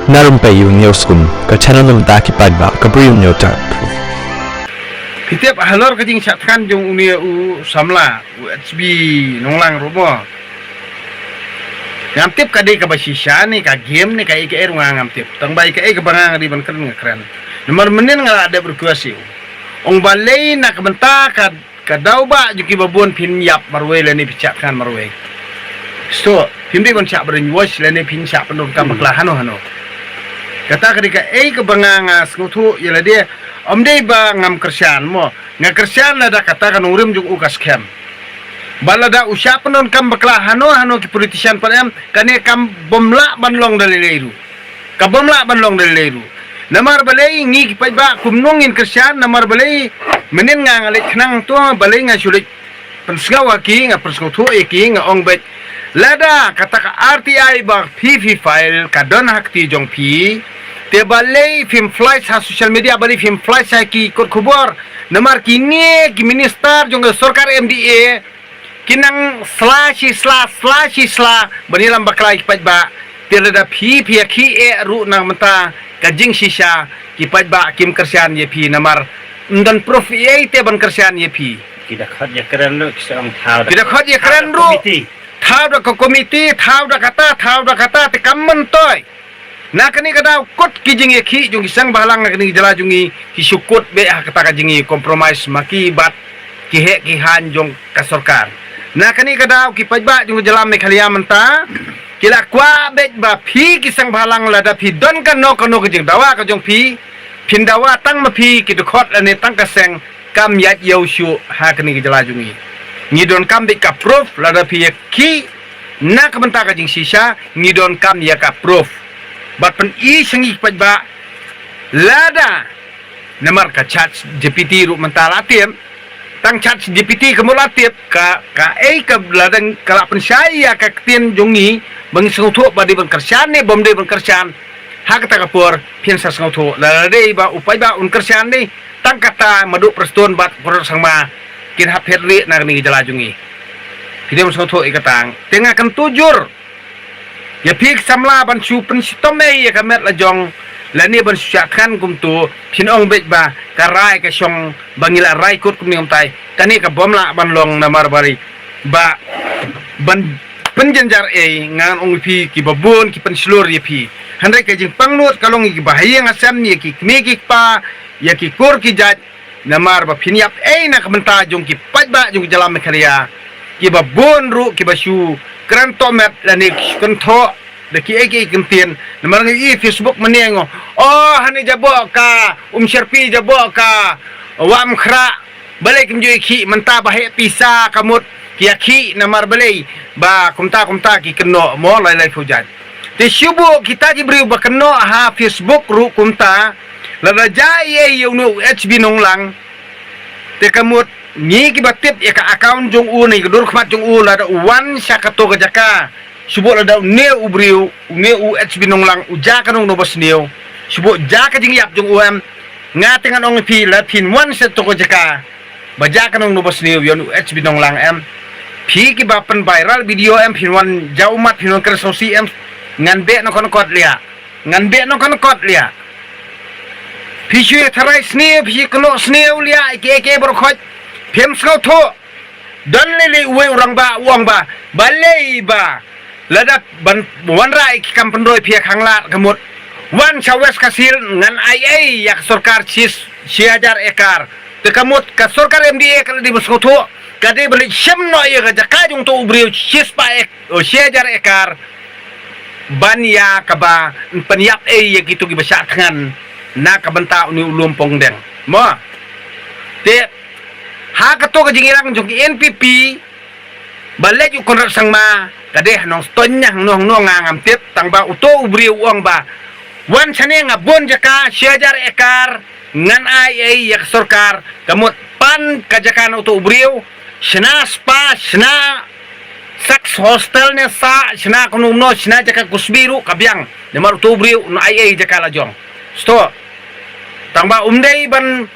narum pa yung newskum ka channel nam ta ki padba ka brio nyota Setiap halor kajing satkan jong unia u samla u HB nonglang robo. Ngamtip kadai ka basisya ni ka game ni ka IKR ngamtip. Tang bai ka ka bangang di ban keren ngakran. Nomor menin ngala ada berkuasi. Ong balai na kabenta ka dauba juki babon pin yap marwe lani picatkan marwe. So, hindi kon siya berin wash lani pin siya pendom ka maklahano hano. Kata kadika ka bangang ngutu yala dia Omdei ba ngam kersian mo nga kersian lada kata kan urim jung ukas kem balada usya penon kam bakla hano ki politician padam kane kam bomla banlong dalileiru ka bomla banlong dalileiru namar balai ngi ki ba kumnongin kersian namar balai menin nga ngalik knang to balai nga sulit pensgawa ki nga perskutu ki nga ongbet lada kata ka RTI ba PV file ka don hakti jong pi te balai film flight sa social media balai film flight sa ki kot khubor namar kini ki minister jong sarkar MDA kinang slash bani lam baklai ki ba te da phi ki ru na mata kajing shisha ki ba kim kersian ye phi namar ndan prof ye te ban kersian ye phi tidak khat ya keren lu kisang thau tidak khat ye keren ru thau da komiti thau da kata te kammen toy na kani kada kot kijing ki jung isang bahalang na kani jala jungi hisukut be kata kajingi compromise maki bat ki he ki han jong ka sarkar na kani kada ki pajba jung jala me khalia manta kila kwa be ba phi kisang bahalang lada phi don kan no kijing dawa ka jong phi phin dawa tang ma phi ki de khot ane tang ka seng kam yat yau shu ha kani jala jungi ni don kam be ka proof lada phi ki na ka manta ka jing sisa ni don kam ya ka proof bat pen I sengi pajba lada namar ka chat GPT ru mentala tiem tang chat GPT kemula tiep ka ladang kala pen saya ka tien jongi bang sengutu badi bang kersian ni bomde bang kersian ha kata kapur pian sa sengutu lada ba upai ba un kersian ni tang kata madu preston bat por sangma kin hap hetri na ni jala jongi kidem sengutu ikatang tengah kan tujur ya pik samla ban su pen sitome ya kamet la jong la ni ban syakan kum tu pinong bet ba karai ka syong bangila rai kut kum niom tai kani ka bomla ban long namar bari ba ban penjenjar ngan ong pi ki babon ki pen slur ya pi handai ka jing pangnut kalong ki bahaya ngasam ni ki kmi pa ya ki kur ki jat namar ba pinyap na kamenta jong ki pajba jong jalam mekhalia ki babon ru ki basu kran tomet la ni kontro de ki kempien namar ngi Facebook menengo oh hani jabo ka sherpi jabo ka wam khra balai kim jui ki menta bahe pisa kamut ki namar balai ba kumta ki keno mo lai fujat te shubu kita diberi ba keno ha Facebook ru kumta la jai ye no HB nonglang te kamut ni ki batip ya ka account jong u ni dur khmat jong u la da wan syakato ka jaka subo la da ne u briu ne u HB nonglang u ja ka nong no bos neo subo ja ka jing yap jong u am ngati ngan ong pi la pin wan se to ka jaka ba ja ka nong no bos neo yon u HB nonglang am pi ki ba pen viral video am pin wan jaumat pin wan kersosi am ngan be no kon kot lia pi shu tharai sne pi kono sne lia ke bor khot phim skau tho dan lele uwe orang ba uang ba balai ba lada ban wan rai ki kam pendoi pia khangla kemut wan chawes kasil ngan yak sarkar 6000 ekar te kamut ka sarkar MDA kala di skau tho kade beli semno ye ga jaka jung to ubriu 6000 ekar ban ya kaba penyap ye gitu ki besar tangan na kabenta uni ulum pongdeng mo te ha kato ka jingirang jong NPP balai ju kon sangma kadeh nong stonnya nong ngam tip tang ba uto ubri uang ba wan chane ngabon jaka 1000 ekar ngan yak sarkar kamut pan kajakan uto ubriu shna spa shna saks hostel ne sa shna kunumno shna jaka kusbiru kabyang nemar uto ubriu no jaka la jong sto tang ba umdei ban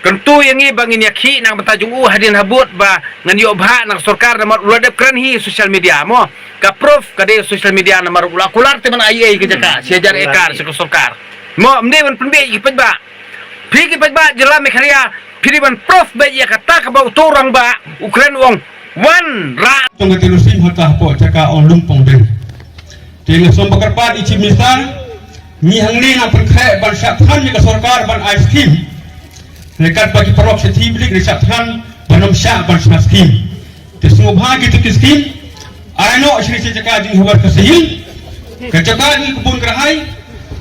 Kentu yang ni bangin yakhi nang batajung hadin habut ba ngan yo bha nang sarkar namar uladep kran hi social media mo ka proof ka de social media namar ula kular te man ai ke jaka siajar ekar se sarkar mo mde man penbe ki pajba phi ki pajba jela mekharia phiri ban proof ba ya kata ka ba uturang ba ukran wong wan ra tong tilusim hata po jaka on lumpong den ting som bakar pa ichi misal ni hangni na perkhe ban sat khan ni ka sarkar ban ai scheme Rekat bagi perok setiap bilik resapkan banom syak ban skim. Tersungguh bagi tu skim. Ano asri sejaka jing habar kesehil. Kejaka jing kebun kerahai.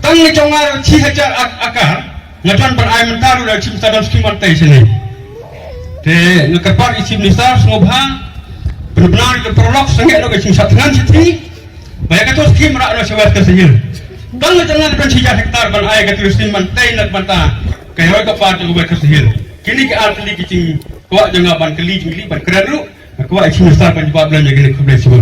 Tang ni congar ci hajar akar. Ngajuan ban ay mentaru dari cimta dan skim mantai sini. Te nekapar isi ministar sungguh benar-benar ke perok sengit lo ke cimta dengan siti. Banyak tu skim rak lo sebar kesehil. Tang ni jangan ban cijar hektar ban ay ke skim mantai nak bantah. Kaya ka pa to ba kasihil kini ka artli kiting ko janga ban kali ban keradu ko ai simistar kan jawab lan gini ko blesibul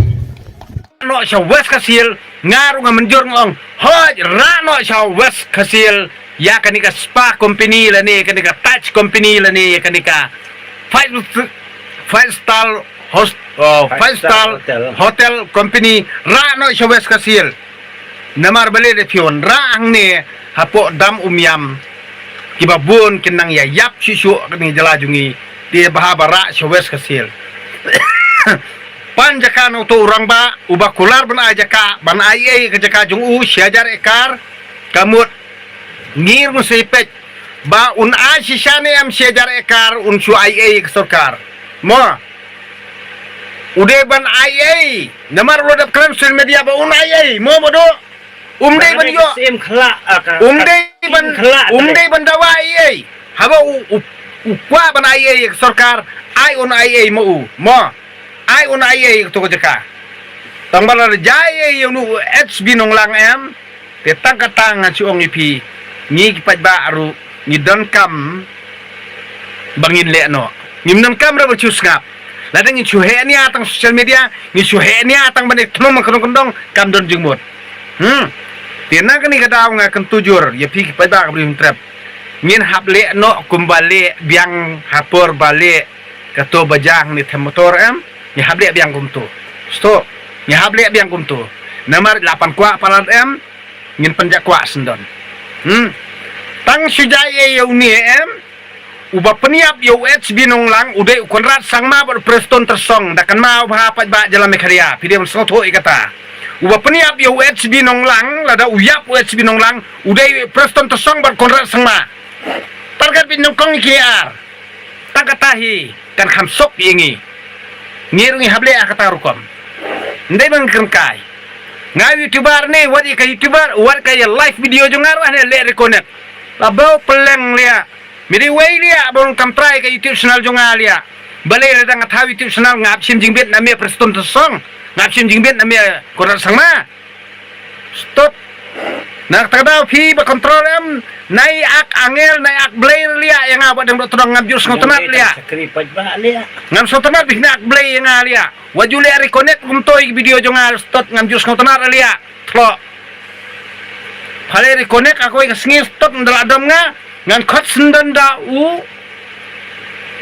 no sha wes kasil ngaru nga menjur ngong hoj ra no sha wes kasil ya kanika spa company la ni kanika touch company la ni kanika five star hotel company ra no sha wes kasil namar bale de pion ra ang ne hapo dam umyam kibabun kinang ya yap sisu kini jelajungi dia bahabara showes kasil pan jaka no to urang ba uba kular ban ajaka ban ai ke jaka jung siajar ekar kamut ngir musipet ba un a sisane am siajar ekar un su ai ke sarkar mo ude ban ai namar rodap kran social media ba un ai mo bodo umdai ban yo sim khala umdai ban dawa ai haba ukwa ban ai sarkar ai on ai mo ai on ai to jaka tambal jai nu HB nong lang em te tang katang chuong ipi ni kipat ba aru ni don kam bangin le no ni don kam ra chus ngap ladang ni chuhe ni atang social media ni chuhe ni atang ban thnom kondong kam don jingmut Tiana kani kadaw nga kan tujur ya pi pa ba kabri trap ngin hable no kumbale biang hapor bale kato bajang ni motor em ni hable biang kumtu sto ni hable biang kumtu namar 8 kwa palat em ngin penjak kwa sendon tang sujai yo ni em uba peniap yo HB nong lang ude konrat sangma ber preston tersong dakan mau hapat ba jalan mekharia pidem soto ikata uba peniap yo HB nong lang lada uyap HB nong lang udai preston tersong ber konrat sangma target bin nong kong kiar tangkatahi kan khamsok ingi ngirungi hable akata rukom ndai bang kai ngai youtuber ne wadi ka youtuber war ka live video jongar ane le reconnect labau peleng lia miri wei lia bon kam try ka youtube channel jonga lia bale le dang tha youtube channel ngap sim jingbet na me preston tersong ngap sim jingbet na me konrat sangma stop nak tagadaw pi ba control em nai ak angel nai ak blair lia yang abad yang todong ngam jus ngotonat lia sakri pajba lia ngam sotonat bihna ak blair yang lia wajule reconnect kumtoy video jonga stop ngam jus ngotonat lia tlo phale reconnect ako ka singis stop ndaladam nga ngan khot sendan da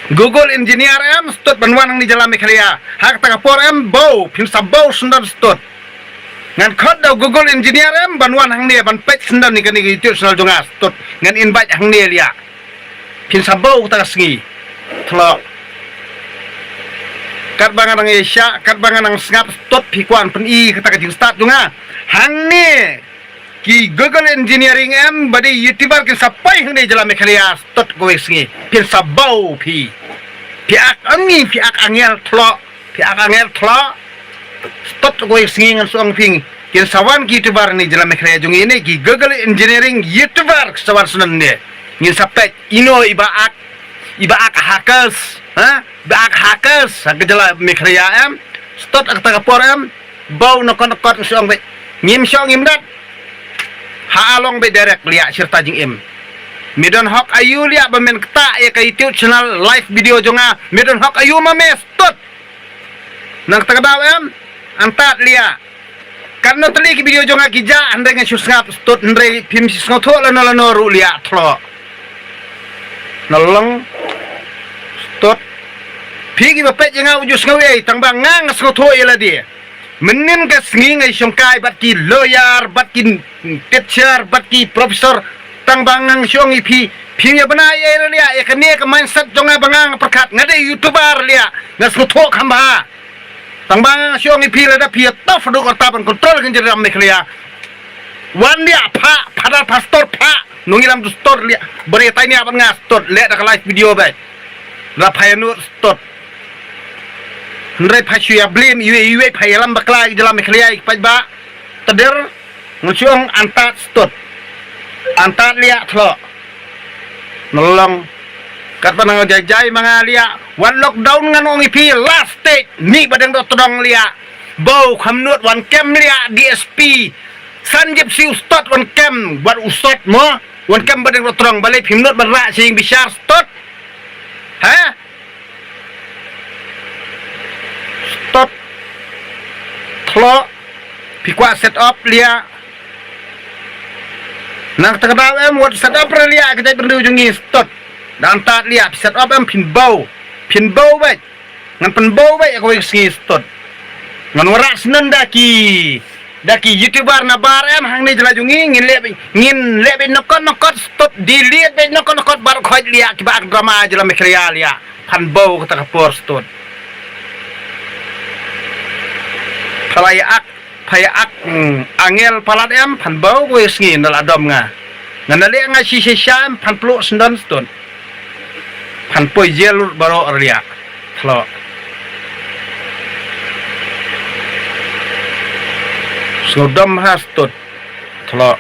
Google engineer em stop banwan ang ni jalan mekharia hak taga por em bow pin sabaw sendan stop ngan khot da Google engineer em banwan hang ne ban pet sendan ni kani YouTube channel jonga stop ngan invite hang ne lia pin sabaw taga singi tlo kat bangan ang Asia kat bangan ang ngap stop pikwan pen I kata ka jing start jonga hang ne ki Google engineering em badi youtuber ki sapai hang ne jalan mekharia stop go singi pin sabaw pi ak angi pi ak angel tlo stop go singi ngan suang ping kin sawan ki youtuber ni jalan mekharia jong ini ki Google engineering youtuber sawan sunan ne ngin sapet ino iba ak hackers ba ak hackers sa jalan mekharia em stop ak taga por em bau nakon suang be ngim syong imdat ha along be direct liya serta jing im midon hok ayu liya ba men kta ya ka YouTube channel live video jonga midon hok ayu ma mes tot nang tagadaw em antat liya karno tali ki video jonga ki ja ande nga susngap tot ndre pim sisngoto lano ru liya tlo nolong stot pigi bapet yang au jus ngawe tang bang ngang sngoto ila dia menin ka sngi ngai songkai bat ki lawyer bat ki teacher bat ki profesor tang bang ngang siong ipi pinya bana ye lia ya kene ka mindset jonga bangang perkat ngade youtuber lia ngas sngoto khamba tang bang siong ipi la da pi tof do ko taban kontrol kan jeram meklia wan dia pa pada pastor pa nungilam tu store lia berita ini apa ngas store lihat dak live video baik la payanu store Ndrai pasyu ya blame iwe payalam bakla dalam meklia ikpat ba teder ngusyong antat stot antat lia thlo nolong kat panang jajai mga lia one lockdown ngan ong ipi last stage ni badang do todong lia bau khamnut one cam lia DSP sanjip si ustot one cam buat ustot mo one cam badang do todong balik pimnut berak sing bisyar stot ha tot thlo pikwa set up lia nang tagadaw em wat set up lia kita berdua jungi tot dan tat lia set up em pin bau baik ngan pen bau baik aku singi tot ngan warak senen daki youtuber na bar em hang ni jela jungi ngin lebe nokot stop delete be nokot bar khoj lia kiba drama jela mekria lia pan bau kata kapor tot payak angel palat em pan bau gue sengi nal adom nga nganale nga si syam pan pluk sendan stun pan poi jel baro ria thlo sodom has tot thlo